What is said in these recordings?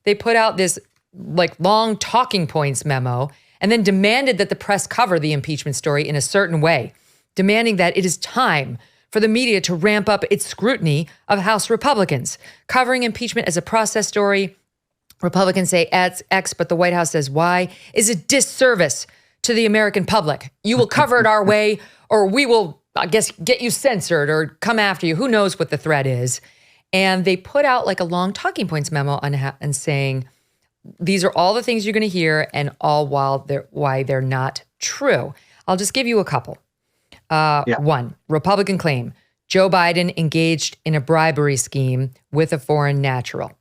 they put out this like long talking points memo and then demanded that the press cover the impeachment story in a certain way, demanding that it is time for the media to ramp up its scrutiny of House Republicans. Covering impeachment as a process story, Republicans say X, but the White House says Y, is a disservice to the American public. You will cover it our way, or we will, I guess, get you censored or come after you. Who knows what the threat is? And they put out like a long talking points memo and saying, these are all the things you're going to hear, and all why they're not true. I'll just give you a couple. One, Republican claim, Joe Biden engaged in a bribery scheme with a foreign national.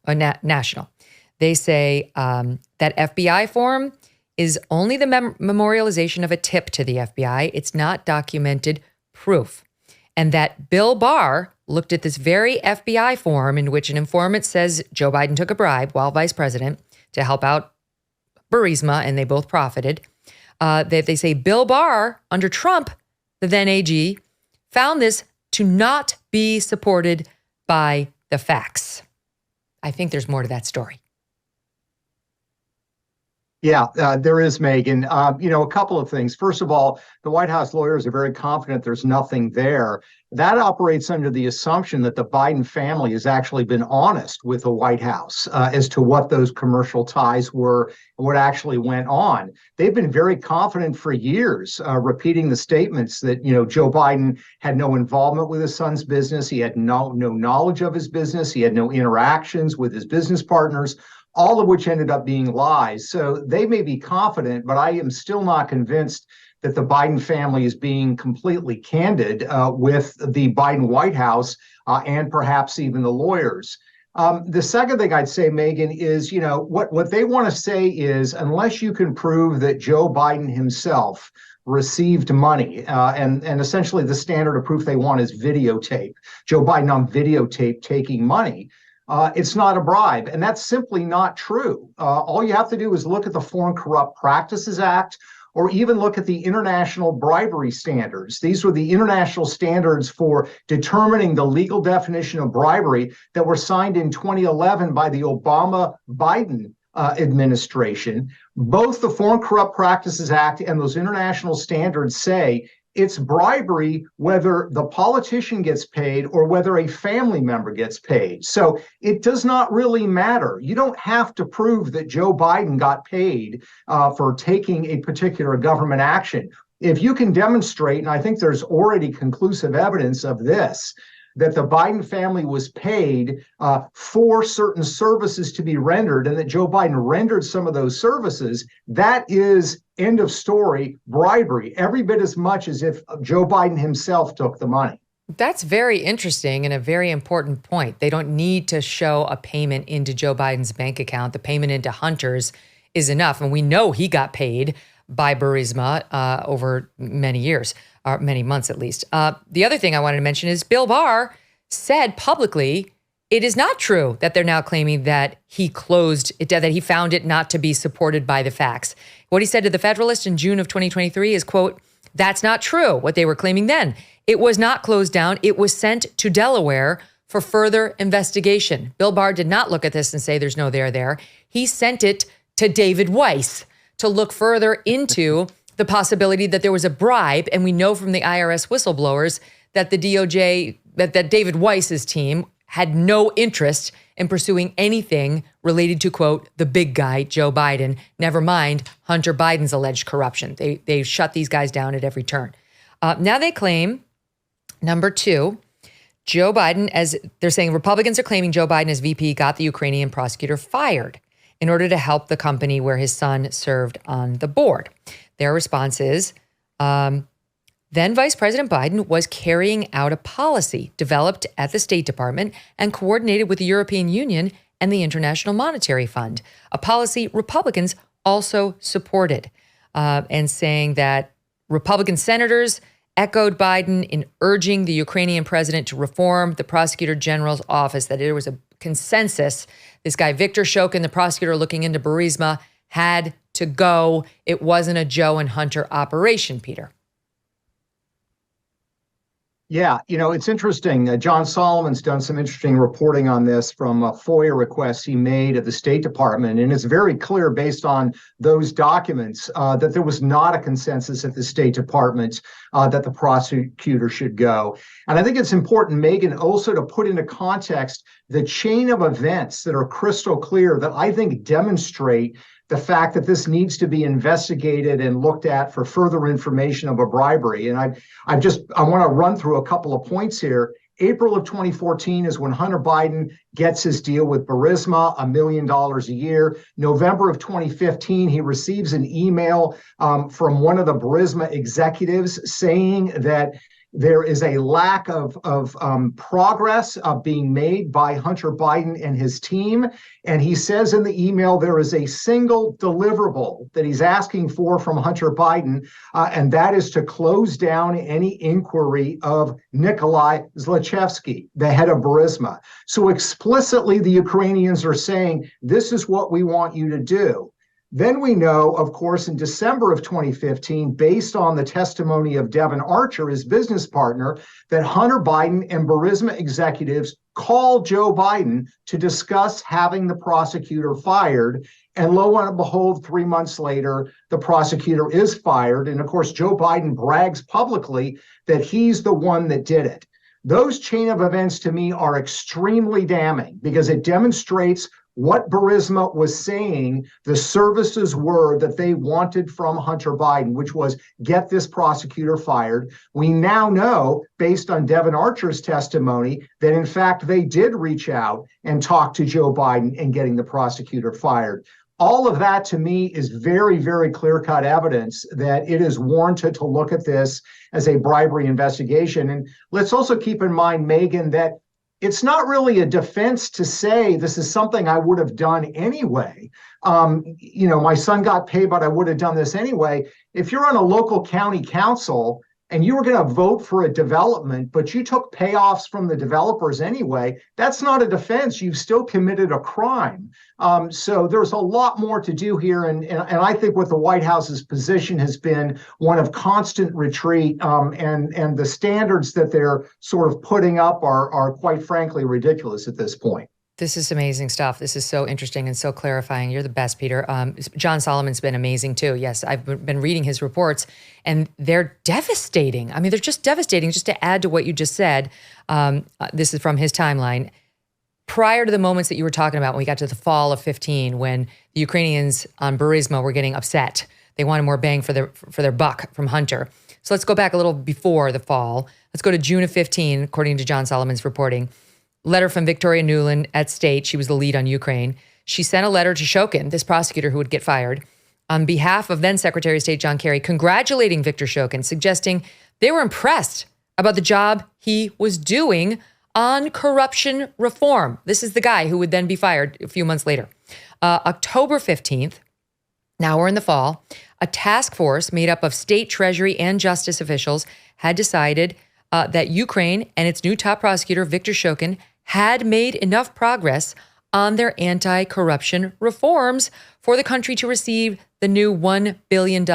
They say that FBI form is only the memorialization of a tip to the FBI. It's not documented proof. And that Bill Barr looked at this very FBI form in which an informant says Joe Biden took a bribe while vice president to help out Burisma, and they both profited. They say Bill Barr, under Trump, the then AG, found this to not be supported by the facts. I think there's more to that story. Yeah, there is, Megyn. A couple of things. First of all, the White House lawyers are very confident there's nothing there. That operates under the assumption that the Biden family has actually been honest with the White House as to what those commercial ties were and what actually went on. They've been very confident for years, repeating the statements that, Joe Biden had no involvement with his son's business. He had no knowledge of his business. He had no interactions with his business partners, all of which ended up being lies. So they may be confident, but I am still not convinced that the Biden family is being completely candid with the Biden White House and perhaps even the lawyers. The second thing I'd say, Megyn, is, what they want to say is, unless you can prove that Joe Biden himself received money, and essentially the standard of proof they want is videotape, Joe Biden on videotape taking money, it's not a bribe. And that's simply not true. All you have to do is look at the Foreign Corrupt Practices Act, or even look at the international bribery standards. These were the international standards for determining the legal definition of bribery that were signed in 2011 by the Obama-Biden administration. Both the Foreign Corrupt Practices Act and those international standards say it's bribery whether the politician gets paid or whether a family member gets paid. So it does not really matter. You don't have to prove that Joe Biden got paid for taking a particular government action. If you can demonstrate, and I think there's already conclusive evidence of this, that the Biden family was paid for certain services to be rendered, and that Joe Biden rendered some of those services, that is, end of story, bribery, every bit as much as if Joe Biden himself took the money. That's very interesting and a very important point. They don't need to show a payment into Joe Biden's bank account. The payment into Hunter's is enough. And we know he got paid by Burisma over many years, or many months at least. The other thing I wanted to mention is Bill Barr said publicly, it is not true that they're now claiming that he closed it, that he found it not to be supported by the facts. What he said to the Federalist in June of 2023 is, quote, "That's not true," what they were claiming then. "It was not closed down. It was sent to Delaware for further investigation." Bill Barr did not look at this and say there's no there. He sent it to David Weiss to look further into the possibility that there was a bribe. And we know from the IRS whistleblowers that the DOJ, that David Weiss's team had no interest in pursuing anything related to, quote, the big guy, Joe Biden, never mind Hunter Biden's alleged corruption. They shut these guys down at every turn. Now they claim, number two, Joe Biden, as they're saying, Republicans are claiming Joe Biden as VP got the Ukrainian prosecutor fired in order to help the company where his son served on the board. Their response is, then Vice President Biden was carrying out a policy developed at the State Department and coordinated with the European Union and the International Monetary Fund, a policy Republicans also supported, and saying that Republican senators echoed Biden in urging the Ukrainian president to reform the prosecutor general's office, that there was a consensus. This guy, Victor Shokin, the prosecutor looking into Burisma, had to go. It wasn't a Joe and Hunter operation, Peter. Yeah, it's interesting. John Solomon's done some interesting reporting on this from FOIA requests he made at the State Department. And it's very clear based on those documents that there was not a consensus at the State Department that the prosecutor should go. And I think it's important, Megyn, also to put into context the chain of events that are crystal clear that I think demonstrate the fact that this needs to be investigated and looked at for further information of a bribery. And I want to run through a couple of points here. April of 2014 is when Hunter Biden gets his deal with Burisma, $1 million a year. November of 2015, he receives an email from one of the Burisma executives saying that there is a lack of progress being made by Hunter Biden and his team. And he says in the email there is a single deliverable that he's asking for from Hunter Biden, and that is to close down any inquiry of Nikolai Zlochevsky, the head of Burisma. So explicitly, the Ukrainians are saying, this is what we want you to do. Then we know, of course, in December of 2015, based on the testimony of Devon Archer, his business partner, that Hunter Biden and Burisma executives called Joe Biden to discuss having the prosecutor fired. And lo and behold, 3 months later, the prosecutor is fired. And of course, Joe Biden brags publicly that he's the one that did it. Those chain of events to me are extremely damning because it demonstrates what Burisma was saying the services were that they wanted from Hunter Biden, which was get this prosecutor fired. We now know, based on Devon Archer's testimony, that in fact they did reach out and talk to Joe Biden in getting the prosecutor fired. All of that to me is very, very clear-cut evidence that it is warranted to look at this as a bribery investigation. And let's also keep in mind, Megyn, that it's not really a defense to say this is something I would have done anyway. My son got paid, but I would have done this anyway. If you're on a local county council and you were going to vote for a development, but you took payoffs from the developers anyway, that's not a defense. You've still committed a crime. So there's a lot more to do here. And I think what the White House's position has been one of constant retreat, and the standards that they're sort of putting up are quite frankly ridiculous at this point. This is amazing stuff. This is so interesting and so clarifying. You're the best, Peter. John Solomon's been amazing too. Yes, I've been reading his reports and they're devastating. I mean, they're just devastating. Just to add to what you just said, this is from his timeline. Prior to the moments that you were talking about when we got to the fall of 15, when the Ukrainians on Burisma were getting upset. They wanted more bang for their buck from Hunter. So let's go back a little before the fall. Let's go to June of 15, according to John Solomon's reporting. Letter from Victoria Nuland at State. She was the lead on Ukraine. She sent a letter to Shokin, this prosecutor who would get fired, on behalf of then Secretary of State John Kerry, congratulating Victor Shokin, suggesting they were impressed about the job he was doing on corruption reform. This is the guy who would then be fired a few months later. October 15th, now we're in the fall, a task force made up of state, treasury, and justice officials had decided that Ukraine and its new top prosecutor, Victor Shokin, had made enough progress on their anti-corruption reforms for the country to receive the new $1 billion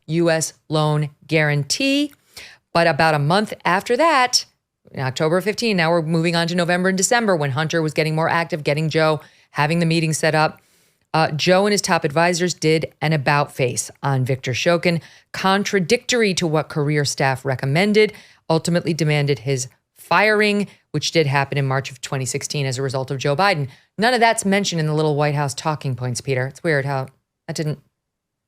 U.S. loan guarantee. But about a month after that, in October 15, now we're moving on to November and December, when Hunter was getting more active, getting Joe, having the meeting set up. Joe and his top advisors did an about-face on Victor Shokin, contradictory to what career staff recommended, ultimately demanded his firing, which did happen in March of 2016 as a result of Joe Biden. None of that's mentioned in the little White House talking points, Peter. It's weird how that didn't.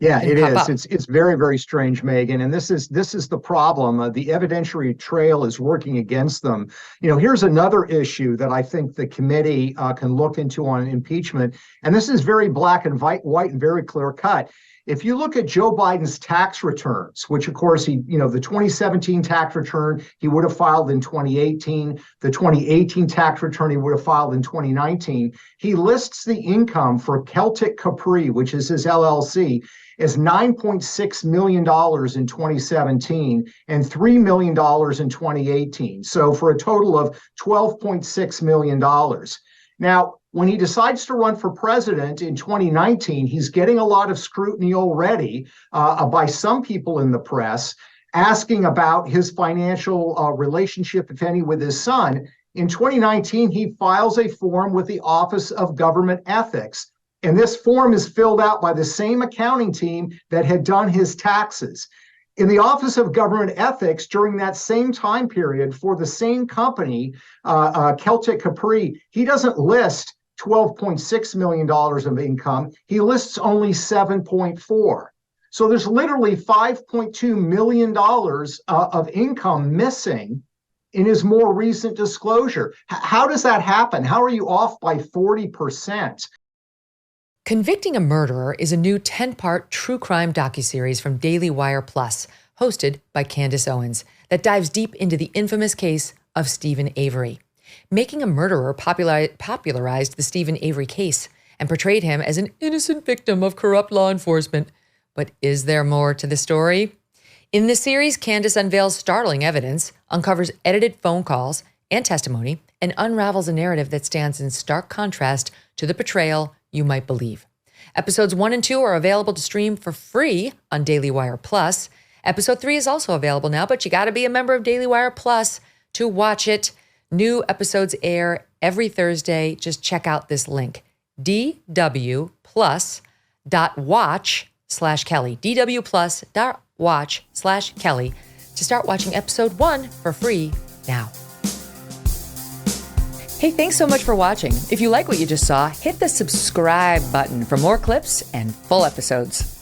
Yeah, it is. It's very, very strange, Megyn. And this is the problem. The evidentiary trail is working against them. Here's another issue that I think the committee can look into on impeachment. And this is very black and white and very clear cut. If you look at Joe Biden's tax returns, which of course the 2017 tax return he would have filed in 2018, the 2018 tax return he would have filed in 2019, he lists the income for Celtic Capri, which is his LLC, as $9.6 million in 2017 and $3 million in 2018. So for a total of $12.6 million. Now, when he decides to run for president in 2019, he's getting a lot of scrutiny already by some people in the press. asking about his financial relationship, if any, with his son. In 2019, he files a form with the Office of Government Ethics. And this form is filled out by the same accounting team that had done his taxes. In the Office of Government Ethics, during that same time period for the same company, Celtic Capri, he doesn't list $12.6 million of income. He lists only 7.4. So there's literally $5.2 million of income missing in his more recent disclosure. How does that happen? How are you off by 40%? Convicting a Murderer is a new 10-part true crime docuseries from Daily Wire Plus, hosted by Candace Owens, that dives deep into the infamous case of Stephen Avery. Making a Murderer popularized the Stephen Avery case and portrayed him as an innocent victim of corrupt law enforcement. But is there more to the story? In this series, Candace unveils startling evidence, uncovers edited phone calls and testimony, and unravels a narrative that stands in stark contrast to the portrayal you might believe. Episodes 1 and 2 are available to stream for free on Daily Wire Plus. Episode 3 is also available now, but you got to be a member of Daily Wire Plus to watch it. New episodes air every Thursday. Just check out this link, dwplus.watch/Kelly, dwplus.watch/Kelly, to start watching episode 1 for free now. Hey, thanks so much for watching. If you like what you just saw, hit the subscribe button for more clips and full episodes.